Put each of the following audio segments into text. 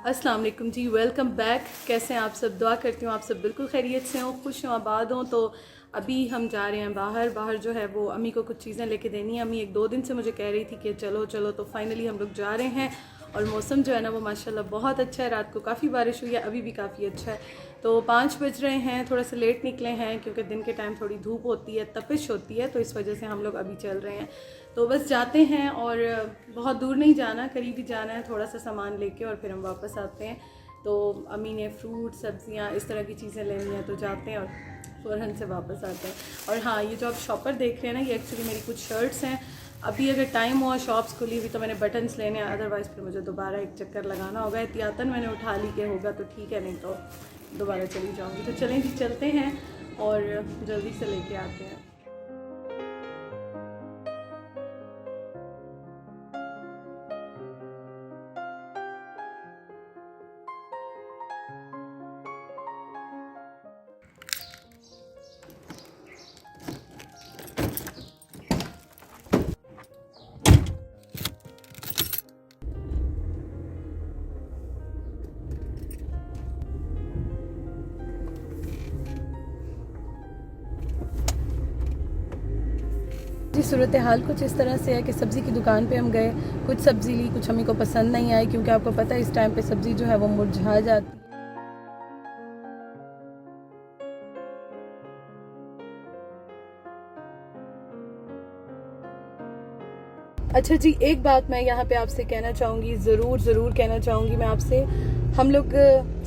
अस्सलाम वालेकुम जी, welcome back. कैसे हैं आप सब? दुआ करती हूँ आप सब बिल्कुल खैरियत से हों, खुश हों, आबाद हों। तो अभी हम जा रहे हैं बाहर जो है वो अम्मी को कुछ चीज़ें लेके देनी है। अम्मी 1-2 दिन से मुझे कह रही थी कि चलो चलो, तो फाइनली हम लोग जा रहे हैं। और मौसम जो है ना वो माशाल्लाह बहुत अच्छा है। रात को काफ़ी बारिश हुई है, अभी भी काफ़ी अच्छा है। तो 5 बज रहे हैं, थोड़ा सा लेट निकले हैं क्योंकि दिन के टाइम थोड़ी धूप होती है, तपिश होती है, तो इस वजह से हम लोग अभी चल रहे हैं। तो बस जाते हैं और बहुत दूर नहीं जाना, करीब ही जाना है, थोड़ा सा सामान लेके और फिर हम वापस आते हैं। तो अम्मी ने फ्रूट सब्जियां इस तरह की चीज़ें लेनी है, तो जाते हैं और फ़ौरन से वापस आते हैं। और हाँ, ये जो आप शॉपर देख रहे हैं ना, ये एक्चुअली मेरी कुछ शर्ट्स हैं। अभी अगर टाइम हुआ, शॉप्स खुली हुई, तो मैंने बटन्स लेने हैं, अदरवाइज़ फिर मुझे दोबारा एक चक्कर लगाना होगा। एहतियातन मैंने उठा ली के होगा तो ठीक है, नहीं तो दोबारा चली जाऊँगी। तो चलें जी, चलते हैं और जल्दी से लेके आते हैं। जी, सूरत हाल कुछ इस तरह से है कि सब्ज़ी की दुकान पे हम गए, कुछ सब्ज़ी ली, कुछ अम्मी को पसंद नहीं आई, क्योंकि आपको पता है इस टाइम पे सब्ज़ी जो है वो मुरझा जाती है। अच्छा जी, एक बात मैं यहाँ पे आपसे कहना चाहूँगी, ज़रूर कहना चाहूँगी मैं आपसे। हम लोग,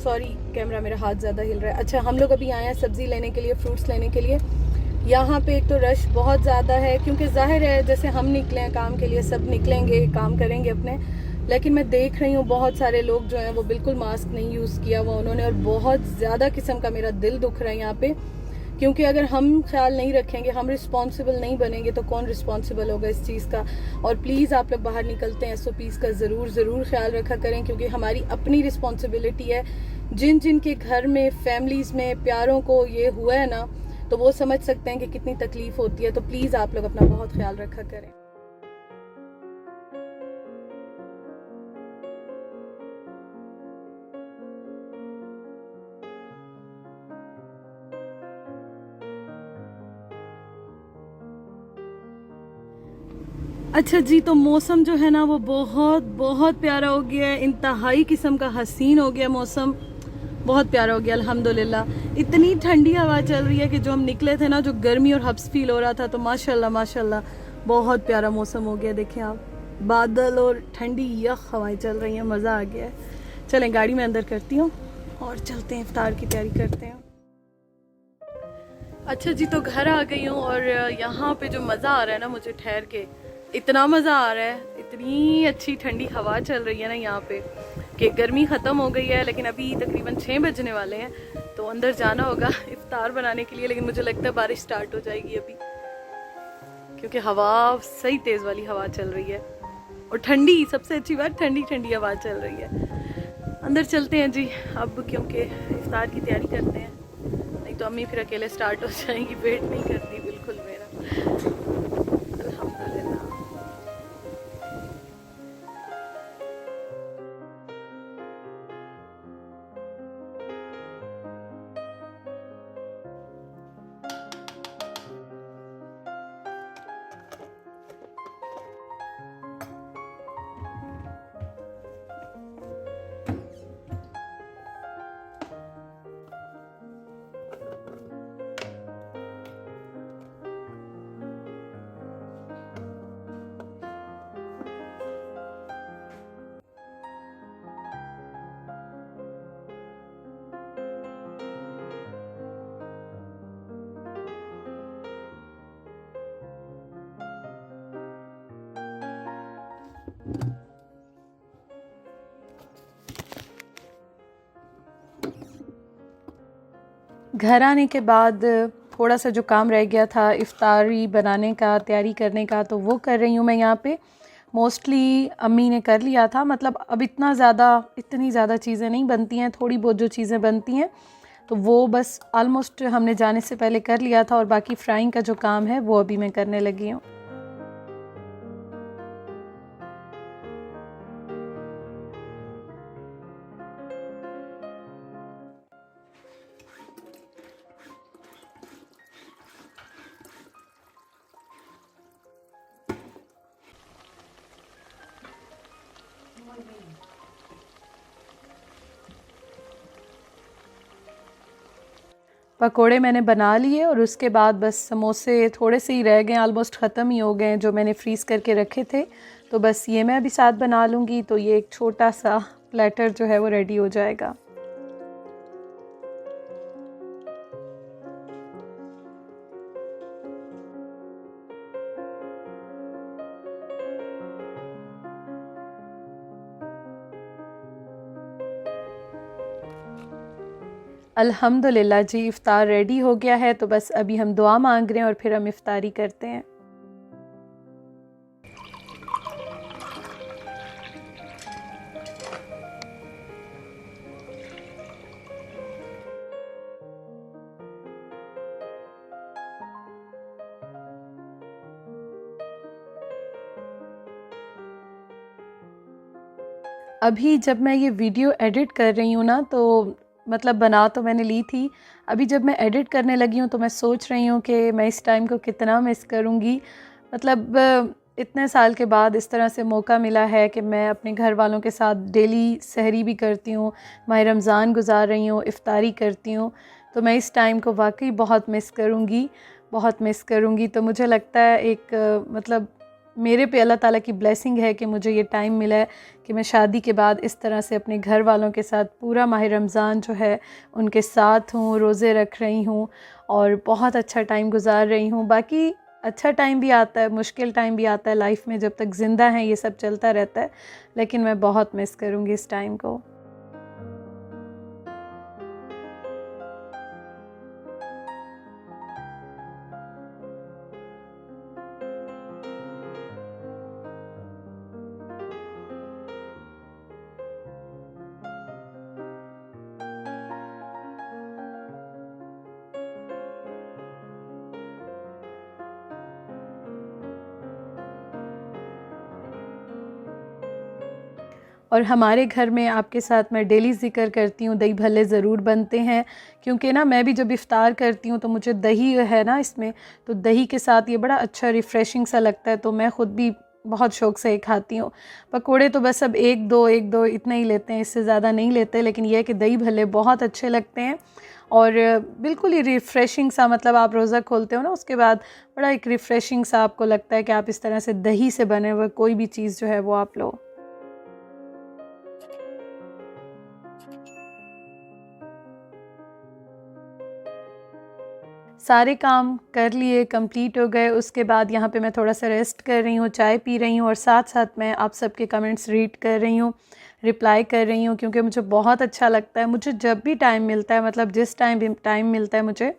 सॉरी कैमरा मेरा हाथ ज़्यादा हिल रहा है। अच्छा, हम लोग अभी आए हैं सब्ज़ी लेने के लिए, फ्रूट्स लेने के लिए। यहाँ पे एक तो रश बहुत ज़्यादा है, क्योंकि जाहिर है जैसे हम निकले हैं काम के लिए, सब निकलेंगे, काम करेंगे अपने। लेकिन मैं देख रही हूँ बहुत सारे लोग जो हैं वो बिल्कुल मास्क नहीं यूज़ किया हुआ उन्होंने, और बहुत ज़्यादा किस्म का मेरा दिल दुख रहा है यहाँ पे। क्योंकि अगर हम ख्याल नहीं रखेंगे, हम रिस्पॉन्सिबल नहीं बनेंगे, तो कौन रिस्पॉन्सिबल होगा इस चीज़ का। और प्लीज़ आप लोग बाहर निकलते हैं SOPs का ज़रूर ख्याल रखा करें, क्योंकि हमारी अपनी रिस्पॉन्सिबिलिटी है। जिन जिन के घर में, फैमिलीज़ में प्यारों को ये हुआ है ना, तो वो समझ सकते हैं कि कितनी तकलीफ़ होती है। तो प्लीज़ आप लोग अपना बहुत ख्याल रखा करें। अच्छा जी, तो मौसम जो है ना वो बहुत बहुत प्यारा हो गया है, इंतहाई किस्म का हसीन हो गया मौसम, बहुत प्यारा हो गया अल्हम्दुलिल्लाह। इतनी ठंडी हवा चल रही है कि जो हम निकले थे ना, जो गर्मी और हब्स फील हो रहा था, तो माशाल्लाह बहुत प्यारा मौसम हो गया। देखें आप, बादल और ठंडी यख हवाएं चल रही हैं, मज़ा आ गया है। चलें गाड़ी में अंदर करती हूँ और चलते हैं, इफ्तार की तैयारी करते हैं। अच्छा जी, तो घर आ गई हूँ और यहाँ पे जो मज़ा आ रहा है ना मुझे ठहर के, इतना मज़ा आ रहा है, इतनी अच्छी ठंडी हवा चल रही है ना यहाँ पे कि गर्मी ख़त्म हो गई है। लेकिन अभी तकरीबन 6 बजने वाले हैं, तो अंदर जाना होगा इफ्तार बनाने के लिए। लेकिन मुझे लगता है बारिश स्टार्ट हो जाएगी अभी, क्योंकि हवा सही तेज़ वाली हवा चल रही है और ठंडी, सबसे अच्छी बात ठंडी ठंडी हवा चल रही है। अंदर चलते हैं जी अब, क्योंकि इफ्तार की तैयारी करते हैं, नहीं तो अम्मी फिर अकेले स्टार्ट हो जाएंगी, वेट नहीं करती बिल्कुल मेरा। अल्हम्दुलिल्लाह। घर आने के बाद थोड़ा सा जो काम रह गया था इफ्तारी बनाने का, तैयारी करने का, तो वो कर रही हूँ मैं यहाँ पे। मोस्टली अम्मी ने कर लिया था, मतलब अब इतनी ज़्यादा चीज़ें नहीं बनती हैं, थोड़ी बहुत जो चीज़ें बनती हैं तो वो बस ऑलमोस्ट हमने जाने से पहले कर लिया था, और बाकी फ्राइंग का जो काम है वो अभी मैं करने लगी हूँ। पकोड़े मैंने बना लिए और उसके बाद बस समोसे थोड़े से ही रह गए, ऑलमोस्ट ख़त्म ही हो गए जो मैंने फ्रीज़ करके रखे थे। तो बस ये मैं अभी साथ बना लूँगी, तो ये एक छोटा सा प्लेटर जो है वो रेडी हो जाएगा। अल्हम्दुलिल्लाह जी, इफ़्तार रेडी हो गया है। तो बस अभी हम दुआ मांग रहे हैं और फिर हम इफ़्तारी करते हैं। अभी जब मैं ये वीडियो एडिट कर रही हूँ ना, तो मतलब बना तो मैंने ली थी, अभी जब मैं एडिट करने लगी हूँ तो मैं सोच रही हूँ कि मैं इस टाइम को कितना मिस करूँगी। मतलब इतने साल के बाद इस तरह से मौका मिला है कि मैं अपने घर वालों के साथ डेली सहरी भी करती हूँ, माह रमज़ान गुज़ार रही हूँ, इफ़्तारी करती हूँ। तो मैं इस टाइम को वाकई बहुत मिस करूँगी, बहुत मिस करूँगी। तो मुझे लगता है एक मतलब मेरे पे अल्लाह ताला की ब्लेसिंग है कि मुझे ये टाइम मिला है कि मैं शादी के बाद इस तरह से अपने घर वालों के साथ पूरा माह रमज़ान जो है उनके साथ हूँ, रोज़े रख रही हूँ और बहुत अच्छा टाइम गुज़ार रही हूँ। बाकी अच्छा टाइम भी आता है, मुश्किल टाइम भी आता है लाइफ में, जब तक ज़िंदा हैं ये सब चलता रहता है, लेकिन मैं बहुत मिस करूँगी इस टाइम को। और हमारे घर में आपके साथ मैं डेली ज़िक्र करती हूँ, दही भल्ले ज़रूर बनते हैं, क्योंकि ना मैं भी जब इफ़्तार करती हूँ तो मुझे दही है ना इसमें, तो दही के साथ ये बड़ा अच्छा रिफ़्रेशिंग सा लगता है, तो मैं ख़ुद भी बहुत शौक़ से खाती हूँ। पकोड़े तो बस अब एक दो इतने ही लेते हैं, इससे ज़्यादा नहीं लेते, लेकिन यह है कि दही भल्ले बहुत अच्छे लगते हैं और बिल्कुल ही रिफ़्रेशिंग सा, मतलब आप रोज़ा खोलते हो ना उसके बाद बड़ा एक रिफ़्रेशिंग सा आपको लगता है कि आप इस तरह से दही से बने हुए कोई भी चीज़ जो है वो आप लो। सारे काम कर लिए, कंप्लीट हो गए, उसके बाद यहाँ पे मैं थोड़ा सा रेस्ट कर रही हूँ, चाय पी रही हूँ और साथ-साथ मैं आप सबके कमेंट्स रीड कर रही हूँ, रिप्लाई कर रही हूँ, क्योंकि मुझे बहुत अच्छा लगता है। मुझे जब भी टाइम मिलता है, मतलब जिस टाइम भी टाइम मिलता है मुझे,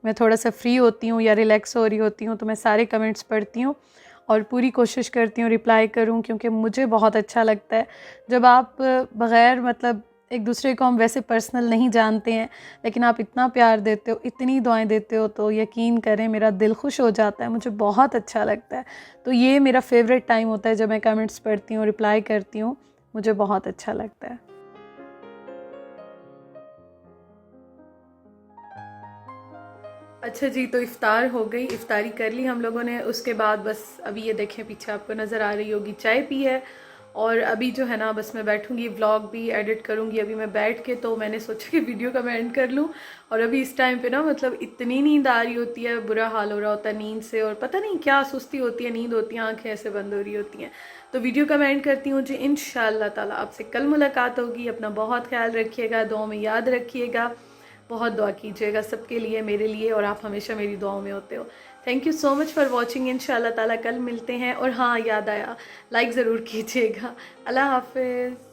मैं थोड़ा सा फ्री होती हूँ या रिलैक्स हो रही होती हूँ, तो मैं सारे कमेंट्स पढ़ती हूँ और पूरी कोशिश करती हूँ रिप्लाई करूँ, क्योंकि मुझे बहुत अच्छा लगता है जब आप बग़ैर मतलब एक दूसरे को हम वैसे पर्सनल नहीं जानते हैं, लेकिन आप इतना प्यार देते हो, इतनी दुआएं देते हो, तो यकीन करें मेरा दिल खुश हो जाता है, मुझे बहुत अच्छा लगता है। तो ये मेरा फेवरेट टाइम होता है जब मैं कमेंट्स पढ़ती हूँ, रिप्लाई करती हूँ, मुझे बहुत अच्छा लगता है। अच्छा जी, तो इफ़्तार हो गई, इफ़्तारी कर ली हम लोगों ने। उसके बाद बस अभी ये देखें पीछे आपको नज़र आ रही होगी, चाय पी है और अभी जो है ना बस मैं बैठूंगी, व्लॉग भी एडिट करूंगी अभी मैं बैठ के। तो मैंने सोचा कि वीडियो का मैं एंड कर लूं और अभी इस टाइम पे ना मतलब इतनी नींद आ रही होती है, बुरा हाल हो रहा होता है नींद से और पता नहीं क्या सुस्ती होती है, नींद होती है, आंखें ऐसे बंद हो रही होती हैं। तो वीडियो का मैं एंड करती हूँ जी। इंशाअल्लाह ताला आपसे कल मुलाकात होगी। अपना बहुत ख्याल रखिएगा, दुआ में याद रखिएगा, बहुत दुआ कीजिएगा सबके लिए, मेरे लिए, और आप हमेशा मेरी दुआओं में होते हो। Thank you so much for watching. इंशाल्लाह ताला कल मिलते हैं। और हाँ, याद आया, लाइक ज़रूर कीजिएगा। अल्लाह हाफ़िज़।